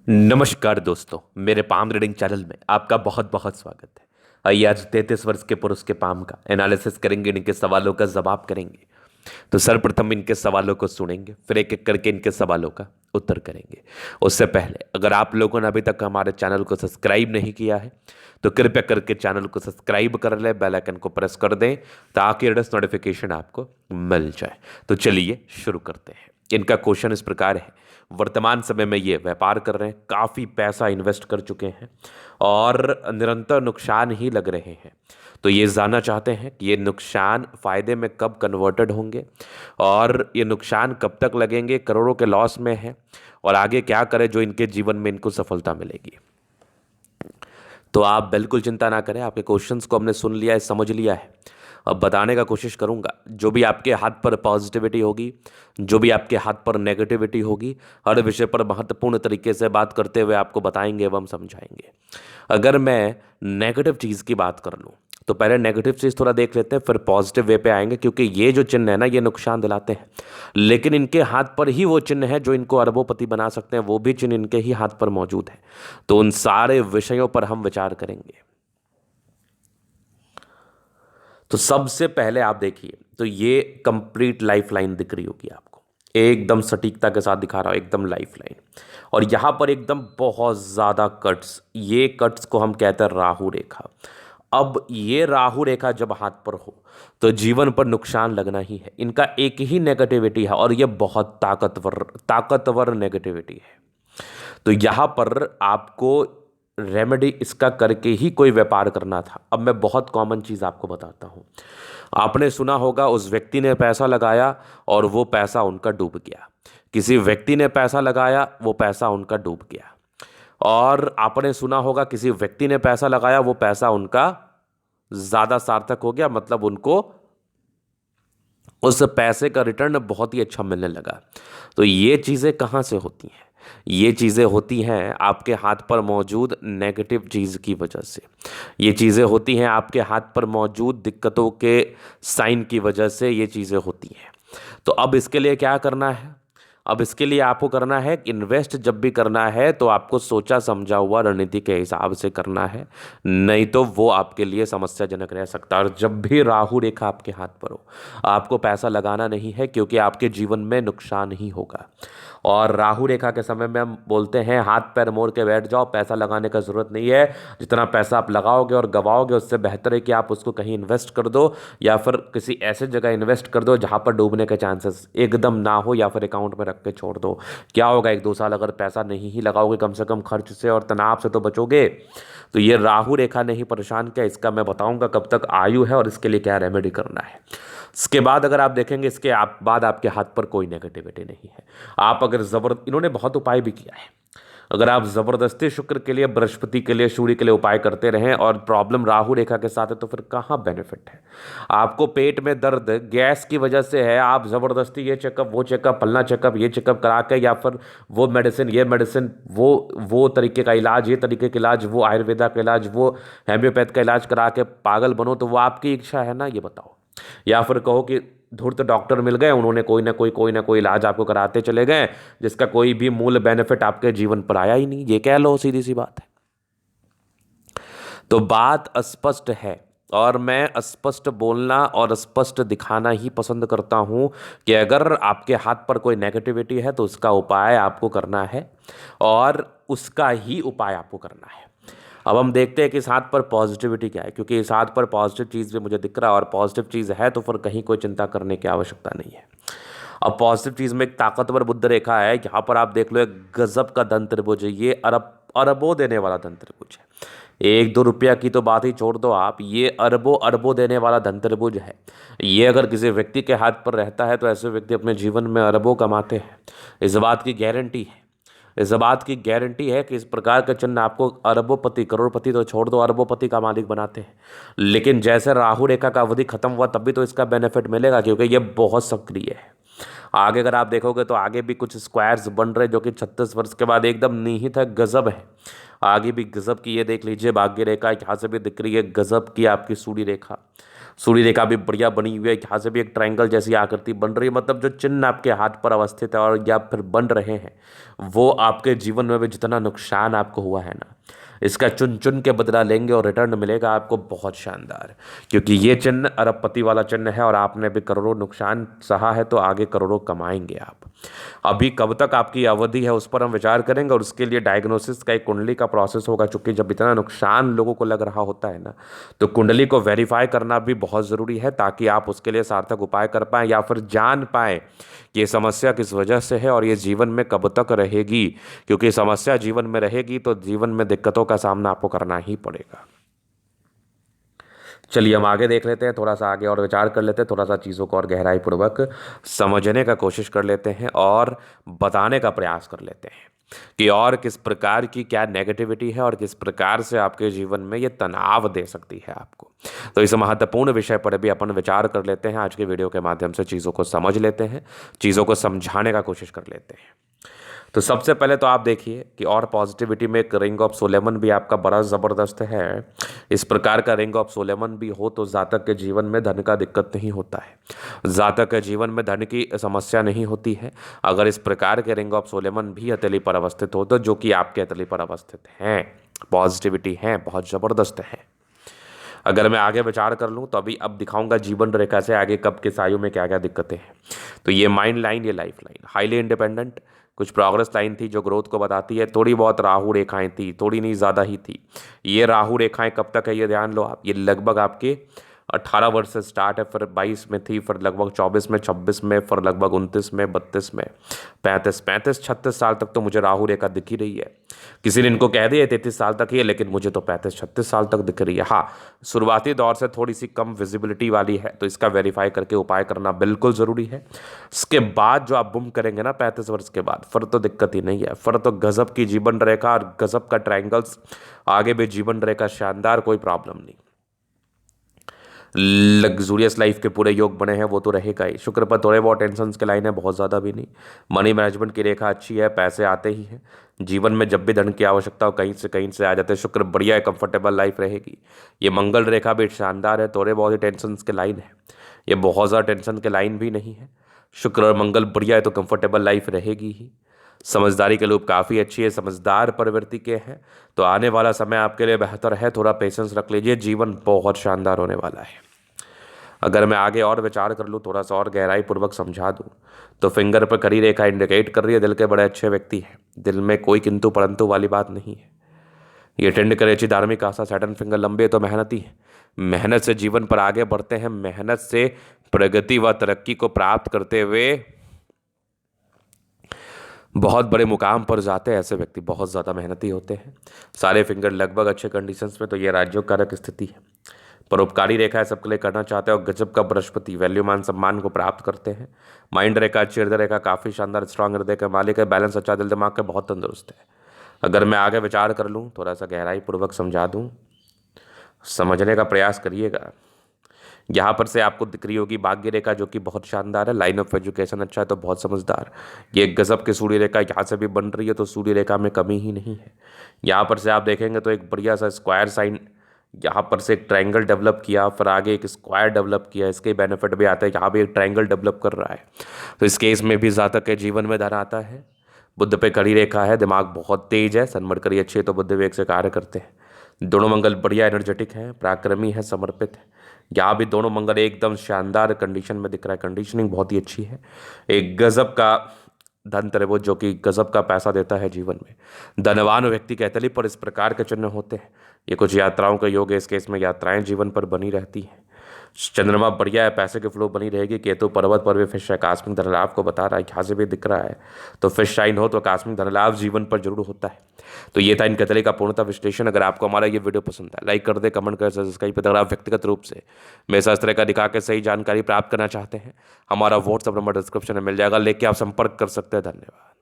नमस्कार दोस्तों, मेरे पाम रीडिंग चैनल में आपका बहुत बहुत स्वागत है। आइए आज 33 वर्ष के पुरुष के पाम का एनालिसिस करेंगे, इनके सवालों का जवाब करेंगे। तो सर्वप्रथम इनके सवालों को सुनेंगे, फिर एक एक करके इनके सवालों का उत्तर करेंगे। उससे पहले अगर आप लोगों ने अभी तक हमारे चैनल को सब्सक्राइब नहीं किया है तो कृपया करके चैनल को सब्सक्राइब कर ले, बेल आइकन को प्रेस कर दें ताकि लेटेस्ट नोटिफिकेशन आपको मिल जाए। तो चलिए शुरू करते हैं। इनका क्वेश्चन इस प्रकार है। वर्तमान समय में ये व्यापार कर रहे हैं, काफ़ी पैसा इन्वेस्ट कर चुके हैं और निरंतर नुकसान ही लग रहे हैं। तो ये जानना चाहते हैं कि ये नुकसान फायदे में कब कन्वर्टेड होंगे और ये नुकसान कब तक लगेंगे, करोड़ों के लॉस में है और आगे क्या करें जो इनके जीवन में इनको सफलता मिलेगी। तो आप बिल्कुल चिंता ना करें, आपके क्वेश्चंस को हमने सुन लिया है, समझ लिया है। अब बताने का कोशिश करूंगा। जो भी आपके हाथ पर पॉजिटिविटी होगी, जो भी आपके हाथ पर नेगेटिविटी होगी, हर विषय पर महत्वपूर्ण तरीके से बात करते हुए आपको बताएंगे एवं समझाएंगे। अगर मैं नेगेटिव चीज़ की बात कर लूँ तो पहले नेगेटिव चीज़ थोड़ा देख लेते हैं, फिर पॉजिटिव वे पे आएंगे, क्योंकि ये जो चिन्ह है ना, ये नुकसान दिलाते हैं। लेकिन इनके हाथ पर ही वो चिन्ह है जो इनको अरबोपति बना सकते हैं, वो भी चिन्ह इनके ही हाथ पर मौजूद है। तो उन सारे विषयों पर हम विचार करेंगे। तो सबसे पहले आप देखिए, तो ये कंप्लीट लाइफ लाइन दिख रही होगी आपको, एकदम सटीकता के साथ दिखा रहा हूं, एकदम लाइफ लाइन। और यहां पर एकदम बहुत ज्यादा कट्स, ये कट्स को हम कहते हैं राहु रेखा। अब ये राहु रेखा जब हाथ पर हो तो जीवन पर नुकसान लगना ही है। इनका एक ही नेगेटिविटी है और ये बहुत ताकतवर ताकतवर नेगेटिविटी है। तो यहां पर आपको रेमेडी इसका करके ही कोई व्यापार करना था। अब मैं बहुत कॉमन चीज़ आपको बताता हूं। आपने सुना होगा उस व्यक्ति ने पैसा लगाया और वो पैसा उनका डूब गया। किसी व्यक्ति ने पैसा लगाया, वो पैसा उनका डूब गया। और आपने सुना होगा किसी व्यक्ति ने पैसा लगाया, वो पैसा उनका ज़्यादा सार्थक हो गया, मतलब उनको उस पैसे का रिटर्न बहुत ही अच्छा मिलने लगा। तो ये चीज़ें कहाँ से होती हैं? ये चीज़ें होती हैं आपके हाथ पर मौजूद नेगेटिव चीज़ की वजह से। ये चीज़ें होती हैं आपके हाथ पर मौजूद दिक्कतों के साइन की वजह से, ये चीज़ें होती हैं। तो अब इसके लिए क्या करना है? अब इसके लिए आपको करना है, इन्वेस्ट जब भी करना है तो आपको सोचा समझा हुआ रणनीति के हिसाब से करना है, नहीं तो वो आपके लिए समस्याजनक रह सकता है। और जब भी राहु रेखा आपके हाथ पर हो, आपको पैसा लगाना नहीं है, क्योंकि आपके जीवन में नुकसान ही होगा। और राहु रेखा के समय में हम बोलते हैं हाथ पैर मोड़ के बैठ जाओ, पैसा लगाने का जरूरत नहीं है। जितना पैसा आप लगाओगे और गवाओगे, उससे बेहतर है कि आप उसको कहीं इन्वेस्ट कर दो या फिर किसी ऐसे जगह इन्वेस्ट कर दो जहां पर डूबने के चांसेस एकदम ना हो, या फिर अकाउंट में रख के छोड़ दो। क्या होगा, 1-2 साल अगर पैसा नहीं ही लगाओगे, कम से कम खर्च से और तनाव से तो बचोगे। तो ये राहु रेखा ने ही परेशान किया, इसका मैं बताऊंगा कब तक आयु है और इसके लिए क्या रेमेडी करना है। इसके बाद अगर आप देखेंगे, इसके बाद आपके हाथ पर कोई नेगेटिविटी नहीं है। आप अगर इन्होंने बहुत उपाय भी किया है। अगर आप जबरदस्ती शुक्र के लिए, बृहस्पति के लिए, सूर्य के लिए उपाय करते रहें और प्रॉब्लम राहु रेखा के साथ है, तो फिर कहाँ बेनिफिट है? आपको पेट में दर्द गैस की वजह से है, आप जबरदस्ती ये चेकअप, वो चेकअप, फलना चेकअप, ये चेकअप करा के, या फिर वो मेडिसिन, ये मेडिसिन, वो तरीके का इलाज, ये तरीके का इलाज, वो आयुर्वेदा का इलाज, वो हेम्योपैथ का इलाज करा के पागल बनो, तो वो आपकी इच्छा है ना? ये बताओ। या फिर कहो कि धूर्त डॉक्टर मिल गए, उन्होंने कोई ना कोई इलाज आपको कराते चले गए, जिसका कोई भी मूल बेनिफिट आपके जीवन पर आया ही नहीं। ये कह लो, सीधी सी बात है। तो बात स्पष्ट है और मैं स्पष्ट बोलना और स्पष्ट दिखाना ही पसंद करता हूं कि अगर आपके हाथ पर कोई नेगेटिविटी है तो उसका उपाय आपको करना है और उसका ही उपाय आपको करना है। अब हम देखते हैं कि इस हाथ पर पॉजिटिविटी क्या है, क्योंकि इस हाथ पर पॉजिटिव चीज़ भी मुझे दिख रहा है और पॉजिटिव चीज़ है, तो फिर कहीं कोई चिंता करने की आवश्यकता नहीं है। अब पॉजिटिव चीज़ में एक ताकतवर बुद्ध रेखा है, यहाँ पर आप देख लो एक गजब का धन त्रिभुज है। ये अरबों देने वाला धन त्रिभुज है। 1-2 रुपया की तो बात ही छोड़ दो आप, ये अरबों अरबों देने वाला धन त्रिभुज है। ये अगर किसी व्यक्ति के हाथ पर रहता है तो ऐसे व्यक्ति अपने जीवन में अरबों कमाते हैं। इस बात की गारंटी है। इस बात की गारंटी है कि इस प्रकार के चिन्ह आपको अरबोपति, करोड़पति तो छोड़ दो, अरबोपति का मालिक बनाते हैं। लेकिन जैसे राहु रेखा का अवधि खत्म हुआ तब भी तो इसका बेनिफिट मिलेगा, क्योंकि ये बहुत सक्रिय है। आगे अगर आप देखोगे तो आगे भी कुछ स्क्वायर्स बन रहे जो कि 36 वर्ष के बाद एकदम निहित है, गजब है। आगे भी गजब की, ये देख लीजिए भाग्य रेखा यहाँ से भी दिख रही है, गजब की आपकी सूर्य रेखा। सूर्य रेखा भी बढ़िया बनी हुई है, यहाँ से भी एक ट्रायंगल जैसी आकृति बन रही है। मतलब जो चिन्ह आपके हाथ पर अवस्थित है और या फिर बन रहे हैं, वो आपके जीवन में भी जितना नुकसान आपको हुआ है ना, इसका चुन चुन के बदला लेंगे और रिटर्न मिलेगा आपको बहुत शानदार। क्योंकि ये चिन्ह अरबपति वाला चिन्ह है और आपने भी करोड़ों नुकसान सहा है, तो आगे करोड़ों कमाएंगे आप। अभी कब तक आपकी अवधि है उस पर हम विचार करेंगे, और उसके लिए डायग्नोसिस का एक कुंडली का प्रोसेस होगा। चूंकि जब इतना नुकसान लोगों को लग रहा होता है ना, तो कुंडली को वेरीफाई करना भी बहुत ज़रूरी है, ताकि आप उसके लिए सार्थक उपाय कर पाएँ या फिर जान पाएँ कि ये समस्या किस वजह से है और ये जीवन में कब तक रहेगी। क्योंकि समस्या जीवन में रहेगी तो जीवन में दिक्कतों का सामना आपको करना ही पड़ेगा। चलिए हम आगे देख लेते हैं, थोड़ा सा आगे और विचार कर लेते हैं, थोड़ा सा चीज़ों को और गहराई पूर्वक समझने का कोशिश कर लेते हैं और बताने का प्रयास कर लेते हैं कि और किस प्रकार की क्या नेगेटिविटी है और किस प्रकार से आपके जीवन में ये तनाव दे सकती है आपको। तो इस महत्वपूर्ण विषय पर भी अपन विचार कर लेते हैं। आज के वीडियो के माध्यम से चीज़ों को समझ लेते हैं, चीज़ों को समझाने का कोशिश कर लेते हैं। तो सबसे पहले तो आप देखिए कि और पॉजिटिविटी में एक रिंग ऑफ सोलेमन भी आपका बड़ा ज़बरदस्त है। इस प्रकार का रिंग ऑफ सोलेमन भी हो तो जातक के जीवन में धन का दिक्कत नहीं होता है, जातक के जीवन में धन की समस्या नहीं होती है। अगर इस प्रकार के रिंग ऑफ सोलेमन भी हथेली पर अवस्थित हो, तो जो कि आपके हथेली पर अवस्थित हैं, पॉजिटिविटी है, बहुत ज़बरदस्त है। अगर मैं आगे विचार कर लूँ तो अभी अब दिखाऊंगा जीवन रेखा से आगे कब किस आयु में क्या क्या दिक्कतें हैं। तो ये माइंड लाइन, ये लाइफ लाइन, हाईली इंडिपेंडेंट, कुछ प्रोग्रेस लाइन थी जो ग्रोथ को बताती है। थोड़ी बहुत राहु रेखाएं थी, थोड़ी नहीं ज़्यादा ही थी। ये राहु रेखाएं कब तक है ये ध्यान लो आप। ये लगभग आपके 18 वर्ष से स्टार्ट है, फिर 22 में थी, फिर लगभग 24 में, 26 में, फिर लगभग 29 में, 32 में, 36 साल तक तो मुझे राहु रेखा दिख ही रही है। किसी ने इनको कह दिया 33 साल तक ही है, लेकिन मुझे तो 35-36 साल तक दिख रही है। हाँ, शुरुआती दौर से थोड़ी सी कम विजिबिलिटी वाली है, तो इसका वेरीफाई करके उपाय करना बिल्कुल ज़रूरी है। इसके बाद जो आप बुम करेंगे ना 35 वर्ष के बाद, फिर तो दिक्कत ही नहीं है। फिर तो गजब की जीवन रेखा और गजब का ट्रायंगल्स, आगे भी जीवन रेखा शानदार, कोई प्रॉब्लम नहीं। लग्जूरियस लाइफ के पूरे योग बने हैं, वो तो रहेगा ही। शुक्र पर थोड़े बहुत टेंशन के लाइन है, बहुत ज़्यादा भी नहीं। मनी मैनेजमेंट की रेखा अच्छी है, पैसे आते ही हैं जीवन में। जब भी धन की आवश्यकता हो कहीं से आ जाते हैं। शुक्र बढ़िया है, कंफर्टेबल लाइफ रहेगी। ये मंगल रेखा भी शानदार है, थोड़े बहुत ही टेंशन के लाइन है, ये बहुत ज़्यादा टेंशन के लाइन भी नहीं है। शुक्र और मंगल बढ़िया है तो कंफर्टेबल लाइफ रहेगी ही। समझदारी के लोग काफ़ी अच्छी है, समझदार प्रवृत्ति के हैं, तो आने वाला समय आपके लिए बेहतर है। थोड़ा पेशेंस रख लीजिए, जीवन बहुत शानदार होने वाला है। अगर मैं आगे और विचार कर लूँ, थोड़ा सा और गहराई पूर्वक समझा दूँ, तो फिंगर पर खड़ी रेखा इंडिकेट कर रही है दिल के बड़े अच्छे व्यक्ति हैं। दिल में कोई किंतु परंतु वाली बात नहीं है। ये टेंड करे अच्छी धार्मिक आशा, सैटर्न फिंगर लंबे तो मेहनती है, मेहनत से जीवन पर आगे बढ़ते हैं, मेहनत से प्रगति व तरक्की को प्राप्त करते हुए बहुत बड़े मुकाम पर जाते हैं। ऐसे व्यक्ति बहुत ज़्यादा मेहनती होते हैं। सारे फिंगर लगभग अच्छे कंडीशंस में, तो ये राजयोग कारक स्थिति है। परोपकारी रेखा है, सबके लिए करना चाहते हैं और गजब का बृहस्पति वैल्यू मान सम्मान को प्राप्त करते हैं। माइंड रेखा अच्छी, हृदय रेखा काफ़ी शानदार, स्ट्रांग हृदय का मालिक है, बैलेंस अच्छा, दिल दिमाग का बहुत तंदुरुस्त है। अगर मैं आगे विचार कर लूँ, थोड़ा सा गहराई पूर्वक समझा दूँ, समझने का प्रयास करिएगा। यहाँ पर से आपको दिख रही होगी भाग्य रेखा, जो कि बहुत शानदार है। लाइन ऑफ एजुकेशन अच्छा है, तो बहुत समझदार। ये गजब की सूर्य रेखा यहाँ से भी बन रही है, तो सूर्य रेखा में कमी ही नहीं है। यहाँ पर से आप देखेंगे तो एक बढ़िया सा स्क्वायर साइन, यहाँ पर से एक ट्रायंगल डेवलप किया, फिर आगे एक स्क्वायर डेवलप किया। इसके बेनिफिट भी आता है, यहाँ भी एक ट्रायंगल डेवलप कर रहा है, तो इस केस में भी जातक के जीवन में धन आता है। बुद्ध पे कड़ी रेखा है, दिमाग बहुत तेज है, सन्मड़करी अच्छी है, तो बुद्ध वेग से कार्य करते हैं। दोनों मंगल बढ़िया एनर्जेटिक है, पराक्रमी है, समर्पित है। यहाँ भी दोनों मंगल एकदम शानदार कंडीशन में दिख रहा है, कंडीशनिंग बहुत ही अच्छी है। एक गजब का धन त्रिभुज, जो कि गजब का पैसा देता है जीवन में। धनवान व्यक्ति के हथेली पर इस प्रकार के चिन्ह होते हैं। ये कुछ यात्राओं का योग है, इस केस में यात्राएं जीवन पर बनी रहती हैं। चंद्रमा बढ़िया है, पैसे की फ्लो बनी रहेगी। केतु पर्वत पर भी फिश आकस्मिक धन लाभ को बता रहा है, यहाँ से भी दिख रहा है, तो फिश साइन हो तो आकस्मिक धन लाभ जीवन पर जरूर होता है। तो ये था इन कथले का पूर्णतः विश्लेषण। अगर आपको हमारा ये वीडियो पसंद है, लाइक कर दे, कमेंट कर, सब्सक्राइब कर। अगर आप व्यक्तिगत रूप से मेरे साथ इस तरह का दिखा के सही जानकारी प्राप्त करना चाहते हैं, हमारा व्हाट्सअप नंबर डिस्क्रिप्शन में मिल जाएगा, लेके आप संपर्क कर सकते हैं। धन्यवाद।